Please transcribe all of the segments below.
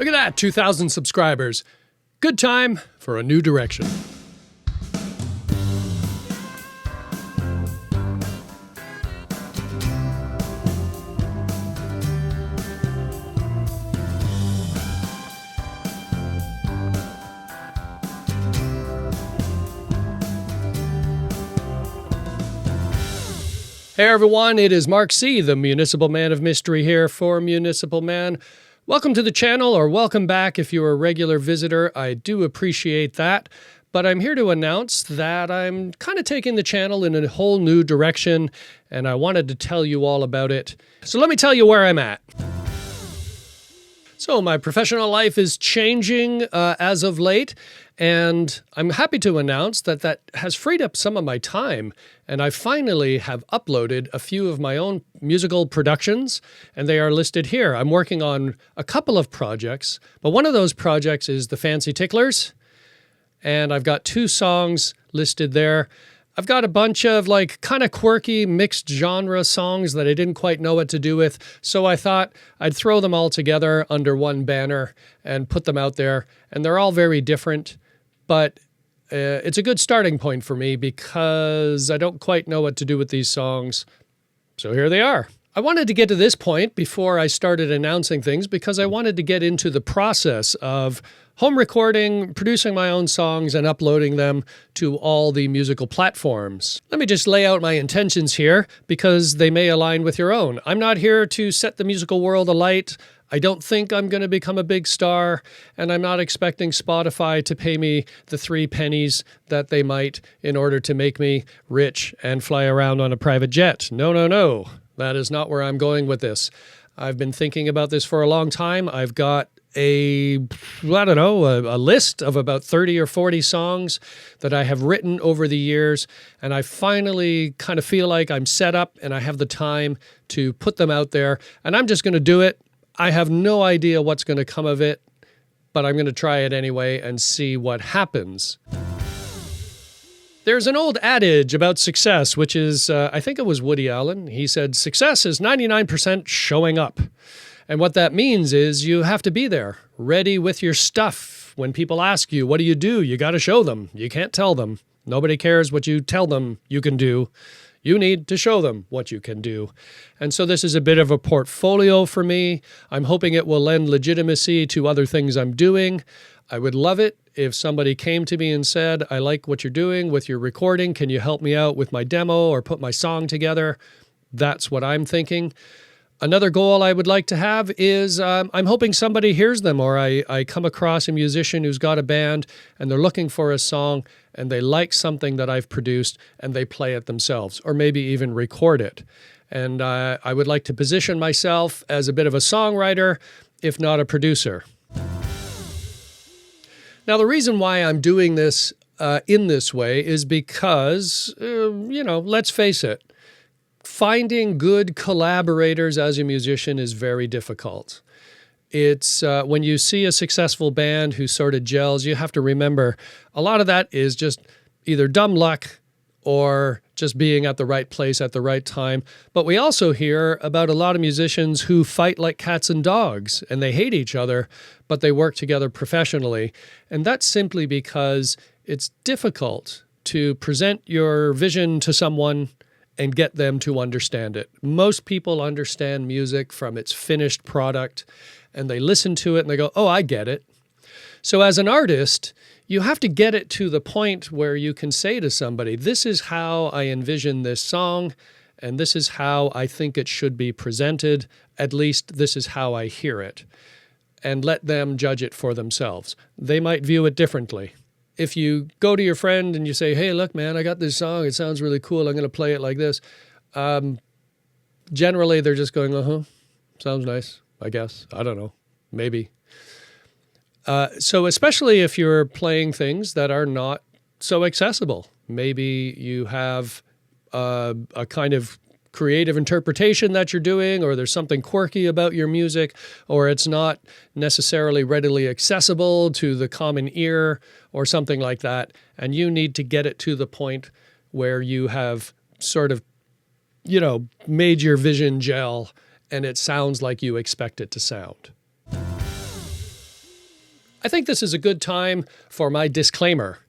Look at that, 2,000 subscribers. Good time for a new direction. Hey everyone, it is Mark C., the Municipal Man of Mystery here for Municipal Man. Welcome to the channel, or welcome back if you're a regular visitor. I do appreciate that, but I'm here to announce that I'm kind of taking the channel in a whole new direction, and I wanted to tell you all about it. So let me tell you where I'm at. So my professional life is changing as of late, and I'm happy to announce that that has freed up some of my time, and I finally have uploaded a few of my own musical productions, and they are listed here. I'm working on a couple of projects, but one of those projects is the Fancy Ticklers, and I've got 2 songs listed there. I've got a bunch of like kind of quirky mixed genre songs that I didn't quite know what to do with, so I thought I'd throw them all together under one banner and put them out there, and they're all very different, but it's a good starting point for me because I don't quite know what to do with these songs, so here they are. I wanted to get to this point before I started announcing things because I wanted to get into the process of home recording, producing my own songs, and uploading them to all the musical platforms. Let me just lay out my intentions here because they may align with your own. I'm not here to set the musical world alight. I don't think I'm going to become a big star, and I'm not expecting Spotify to pay me the 3 pennies that they might in order to make me rich and fly around on a private jet. No, no, no. That is not where I'm going with this. I've been thinking about this for a long time. I've got a list of about 30 or 40 songs that I have written over the years, and I finally kind of feel like I'm set up and I have the time to put them out there, and I'm just going to do it. I have no idea what's going to come of it, but I'm going to try it anyway and see what happens. There's an old adage about success, which is, I think it was Woody Allen. He said, success is 99% showing up. And what that means is you have to be there, ready with your stuff. When people ask you, what do? You got to show them. You can't tell them. Nobody cares what you tell them you can do. You need to show them what you can do. And so this is a bit of a portfolio for me. I'm hoping it will lend legitimacy to other things I'm doing. I would love it if somebody came to me and said, I like what you're doing with your recording. Can you help me out with my demo or put my song together? That's what I'm thinking. Another goal I would like to have is I'm hoping somebody hears them, or I come across a musician who's got a band and they're looking for a song and they like something that I've produced and they play it themselves, or maybe even record it. And I would like to position myself as a bit of a songwriter, if not a producer. Now, the reason why I'm doing this in this way is because, let's face it, finding good collaborators as a musician is very difficult. It's when you see a successful band who sort of gels, you have to remember a lot of that is just either dumb luck or just being at the right place at the right time. But we also hear about a lot of musicians who fight like cats and dogs, and they hate each other, but they work together professionally. And that's simply because it's difficult to present your vision to someone and get them to understand it. Most people understand music from its finished product, and they listen to it and they go, oh, I get it. So as an artist, you have to get it to the point where you can say to somebody, this is how I envision this song, and this is how I think it should be presented. At least this is how I hear it. And let them judge it for themselves. They might view it differently. If you go to your friend and you say, hey, look, man, I got this song. It sounds really cool. I'm going to play it like this. Generally, they're just going, sounds nice, I guess. I don't know. Maybe. So especially if you're playing things that are not so accessible. Maybe you have a kind of creative interpretation that you're doing, or there's something quirky about your music, or it's not necessarily readily accessible to the common ear or something like that. And you need to get it to the point where you have sort of, made your vision gel and it sounds like you expect it to sound. I think this is a good time for my disclaimer.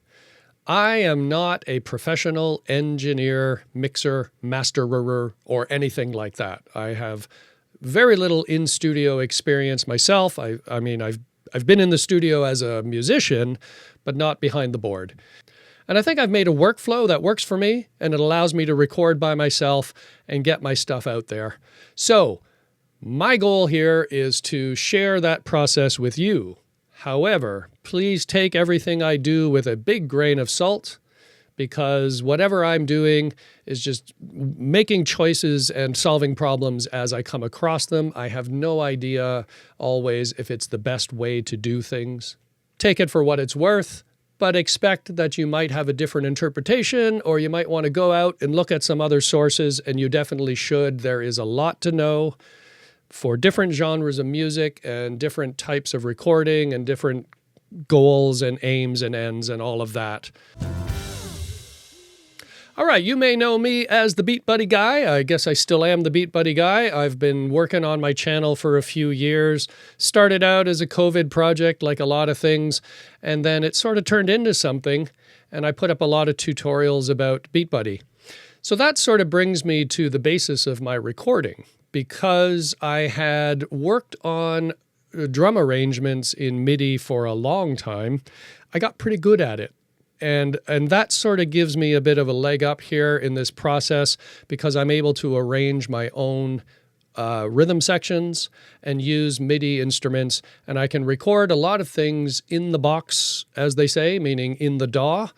I am not a professional engineer, mixer, masterer, or anything like that. I have very little in-studio experience myself. I mean, I've been in the studio as a musician, but not behind the board. And I think I've made a workflow that works for me, and it allows me to record by myself and get my stuff out there. So my goal here is to share that process with you. However, please take everything I do with a big grain of salt, because whatever I'm doing is just making choices and solving problems as I come across them. I have no idea always if it's the best way to do things. Take it for what it's worth, but expect that you might have a different interpretation, or you might want to go out and look at some other sources, and you definitely should. There is a lot to know for different genres of music and different types of recording and different goals and aims and ends and all of that. All right, you may know me as the Beat Buddy Guy. I guess I still am the Beat Buddy Guy. I've been working on my channel for a few years. Started out as a COVID project, like a lot of things, and then it sort of turned into something, and I put up a lot of tutorials about Beat Buddy. So that sort of brings me to the basis of my recording, because I had worked on drum arrangements in MIDI for a long time. I got pretty good at it. And that sort of gives me a bit of a leg up here in this process, because I'm able to arrange my own rhythm sections and use MIDI instruments. And I can record a lot of things in the box, as they say, meaning in the DAW.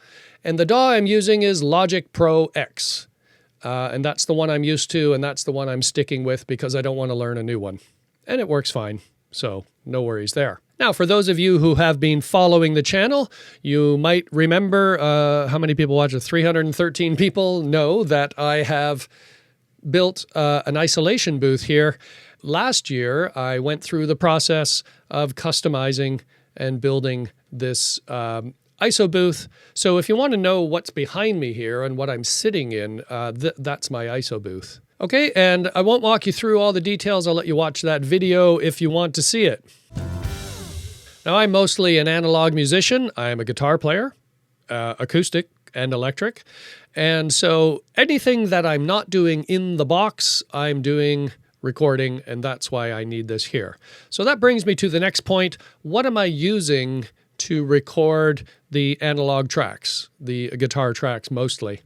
And the DAW I'm using is Logic Pro X. And that's the one I'm used to, and that's the one I'm sticking with because I don't want to learn a new one. And it works fine, so no worries there. Now, for those of you who have been following the channel, you might remember how many people watch it. 313 people know that I have built an isolation booth here. Last year, I went through the process of customizing and building this ISO booth. So if you want to know what's behind me here and what I'm sitting in, that's my ISO booth. Okay, and I won't walk you through all the details. I'll let you watch that video if you want to see it. Now, I'm mostly an analog musician. I'm a guitar player, acoustic and electric. And so anything that I'm not doing in the box, I'm doing recording, and that's why I need this here. So that brings me to the next point. What am I using to record the analog tracks, the guitar tracks mostly?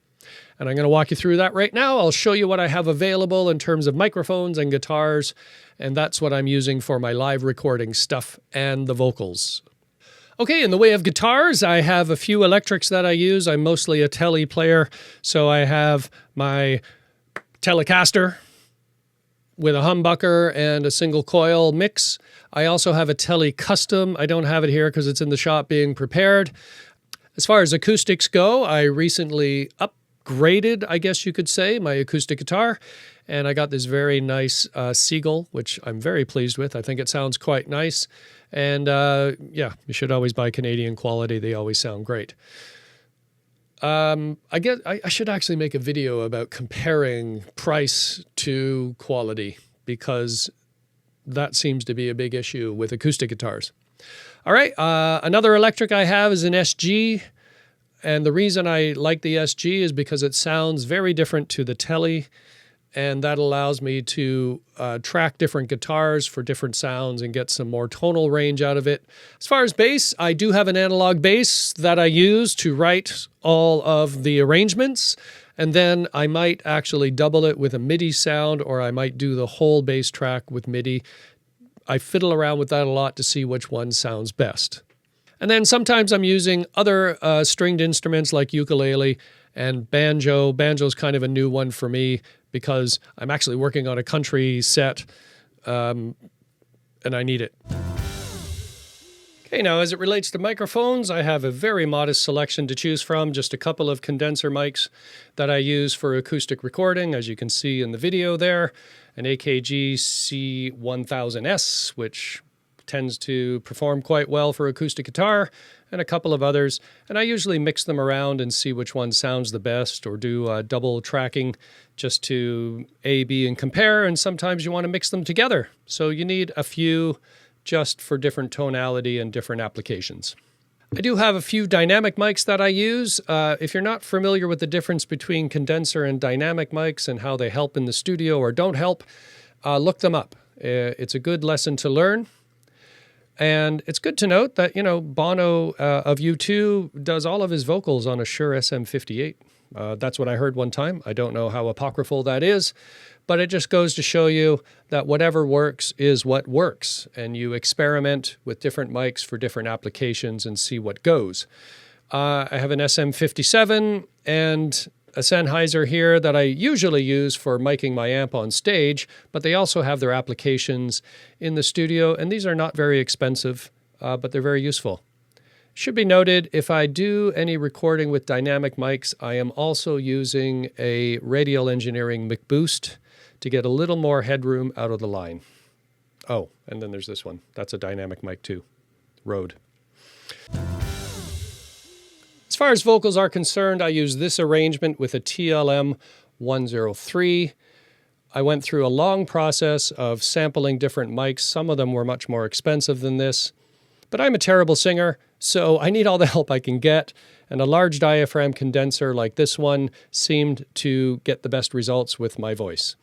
And I'm going to walk you through that right now. I'll show you what I have available in terms of microphones and guitars, and that's what I'm using for my live recording stuff and the vocals. Okay, in the way of guitars, I have a few electrics that I use. I'm mostly a Tele player, so I have my Telecaster with a humbucker and a single coil mix. I also have a Tele Custom. I don't have it here because it's in the shop being prepared. As far as acoustics go, I recently upgraded, I guess you could say, my acoustic guitar. And I got this very nice Seagull, which I'm very pleased with. I think it sounds quite nice. And yeah, you should always buy Canadian quality. They always sound great. I guess I should actually make a video about comparing price to quality, because that seems to be a big issue with acoustic guitars. All right, another electric I have is an SG. And the reason I like the SG is because it sounds very different to the Tele, and that allows me to track different guitars for different sounds and get some more tonal range out of it. As far as bass, I do have an analog bass that I use to write all of the arrangements, and then I might actually double it with a MIDI sound, or I might do the whole bass track with MIDI. I fiddle around with that a lot to see which one sounds best. And then sometimes I'm using other stringed instruments like ukulele and banjo. Banjo's kind of a new one for me because I'm actually working on a country set, and I need it. Okay, now as it relates to microphones, I have a very modest selection to choose from, just a couple of condenser mics that I use for acoustic recording, as you can see in the video there, an AKG C1000S, which tends to perform quite well for acoustic guitar, and a couple of others. And I usually mix them around and see which one sounds the best, or do double tracking just to A, B, and compare. And sometimes you want to mix them together. So you need a few just for different tonality and different applications. I do have a few dynamic mics that I use. If you're not familiar with the difference between condenser and dynamic mics and how they help in the studio or don't help, look them up. It's a good lesson to learn. And it's good to note that, Bono of U2 does all of his vocals on a Shure SM58. That's what I heard one time. I don't know how apocryphal that is, but it just goes to show you that whatever works is what works, and you experiment with different mics for different applications and see what goes. I have an SM57 and a Sennheiser here that I usually use for miking my amp on stage, but they also have their applications in the studio, and these are not very expensive, but they're very useful. Should be noted, if I do any recording with dynamic mics, I am also using a Radial Engineering McBoost to get a little more headroom out of the line. Oh, and then there's this one. That's a dynamic mic too. Rode. As far as vocals are concerned, I use this arrangement with a TLM 103. I went through a long process of sampling different mics. Some of them were much more expensive than this. But I'm a terrible singer, so I need all the help I can get, and a large diaphragm condenser like this one seemed to get the best results with my voice.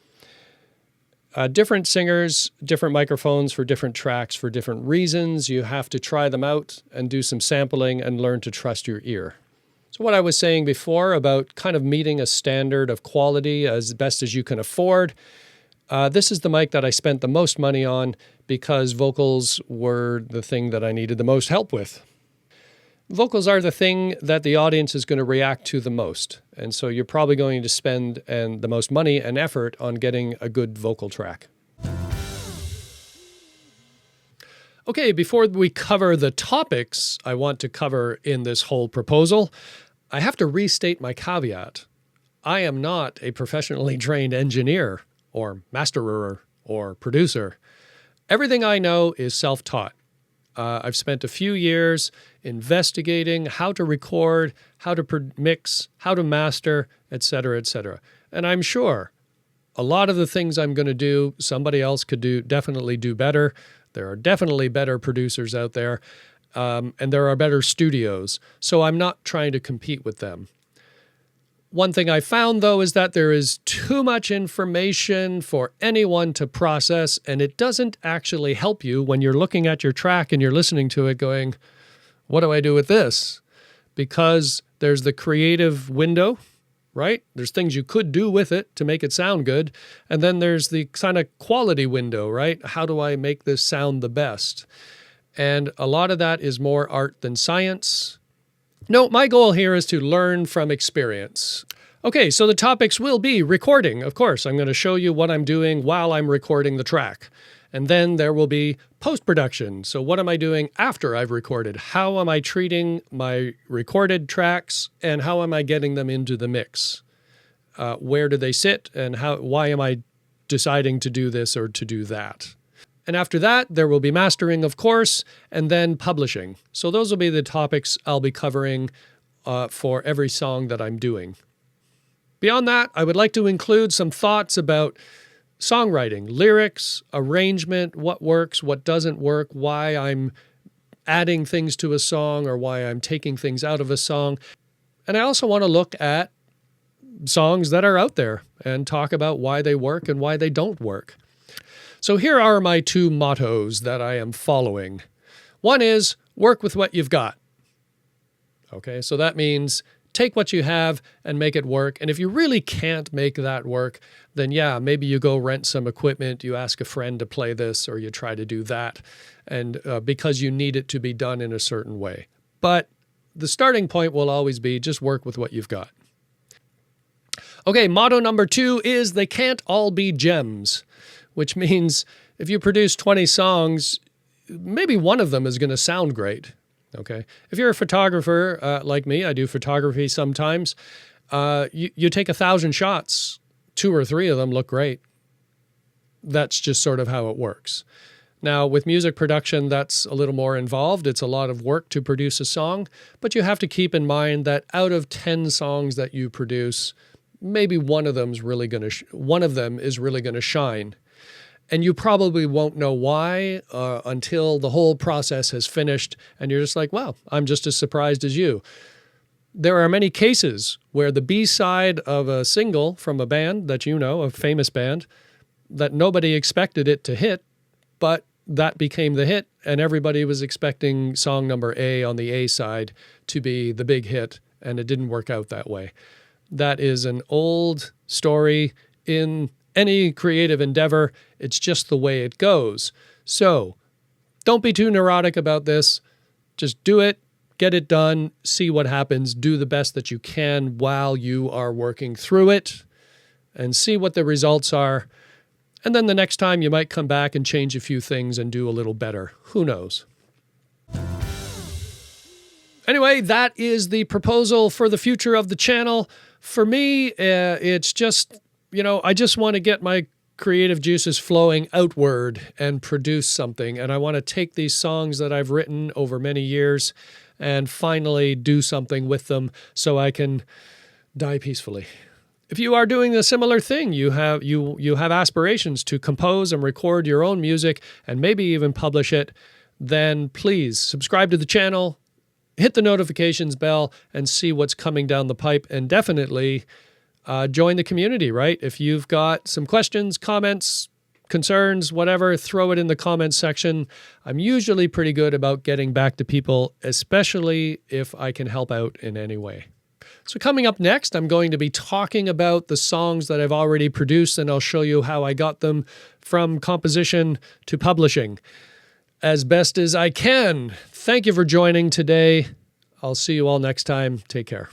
Different singers, different microphones for different tracks for different reasons. You have to try them out and do some sampling and learn to trust your ear. So what I was saying before about kind of meeting a standard of quality as best as you can afford, this is the mic that I spent the most money on because vocals were the thing that I needed the most help with. Vocals are the thing that the audience is going to react to the most. And so you're probably going to spend the most money and effort on getting a good vocal track. Okay, before we cover the topics I want to cover in this whole proposal, I have to restate my caveat. I am not a professionally trained engineer or masterer or producer. Everything I know is self-taught. I've spent a few years investigating how to record, how to mix, how to master, etc., etc. And I'm sure a lot of the things I'm going to do, somebody else could definitely do better. There are definitely better producers out there, and there are better studios. So I'm not trying to compete with them. One thing I found, though, is that there is too much information for anyone to process, and it doesn't actually help you when you're looking at your track and you're listening to it going, what do I do with this? Because there's the creative window, right? There's things you could do with it to make it sound good. And then there's the kind of quality window, right? How do I make this sound the best? And a lot of that is more art than science. No, my goal here is to learn from experience. Okay, so the topics will be recording. Of course, I'm going to show you what I'm doing while I'm recording the track. And then there will be post-production. So what am I doing after I've recorded? How am I treating my recorded tracks, and how am I getting them into the mix? Where do they sit, and why am I deciding to do this or to do that? And after that, there will be mastering, of course, and then publishing. So those will be the topics I'll be covering for every song that I'm doing. Beyond that, I would like to include some thoughts about songwriting, lyrics, arrangement, what works, what doesn't work, why I'm adding things to a song or why I'm taking things out of a song. And I also want to look at songs that are out there and talk about why they work and why they don't work. So here are my two mottos that I am following. One is work with what you've got. Okay, so that means take what you have and make it work. And if you really can't make that work, then yeah, maybe you go rent some equipment, you ask a friend to play this, or you try to do that, and because you need it to be done in a certain way. But the starting point will always be just work with what you've got. Okay, motto number 2 is they can't all be gems, which means if you produce 20 songs, maybe one of them is going to sound great. Okay. If you're a photographer like me, I do photography sometimes, you take 1,000 shots, 2 or 3 of them look great. That's just sort of how it works. Now, with music production, that's a little more involved. It's a lot of work to produce a song, but you have to keep in mind that out of 10 songs that you produce, maybe one of them is really going to shine. And you probably won't know why until the whole process has finished. And you're just like, wow, I'm just as surprised as you. There are many cases where the B-side of a single from a band that you know, a famous band, that nobody expected it to hit, but that became the hit, and everybody was expecting song number A on the A side to be the big hit, and it didn't work out that way. That is an old story in any creative endeavor. It's just the way it goes. So don't be too neurotic about this. Just do it. Get it done, see what happens, do the best that you can while you are working through it, and see what the results are. And then the next time you might come back and change a few things and do a little better. Who knows? Anyway, that is the proposal for the future of the channel. For me, it's just, I just want to get my creative juices flowing outward and produce something. And I want to take these songs that I've written over many years and finally do something with them so I can die peacefully. If you are doing a similar thing, you have aspirations to compose and record your own music and maybe even publish it, then please subscribe to the channel, hit the notifications bell, and see what's coming down the pipe. And definitely join the community, right? If you've got some questions, comments, concerns, whatever, throw it in the comments section. I'm usually pretty good about getting back to people, especially if I can help out in any way. So coming up next, I'm going to be talking about the songs that I've already produced, and I'll show you how I got them from composition to publishing as best as I can. Thank you for joining today. I'll see you all next time. Take care.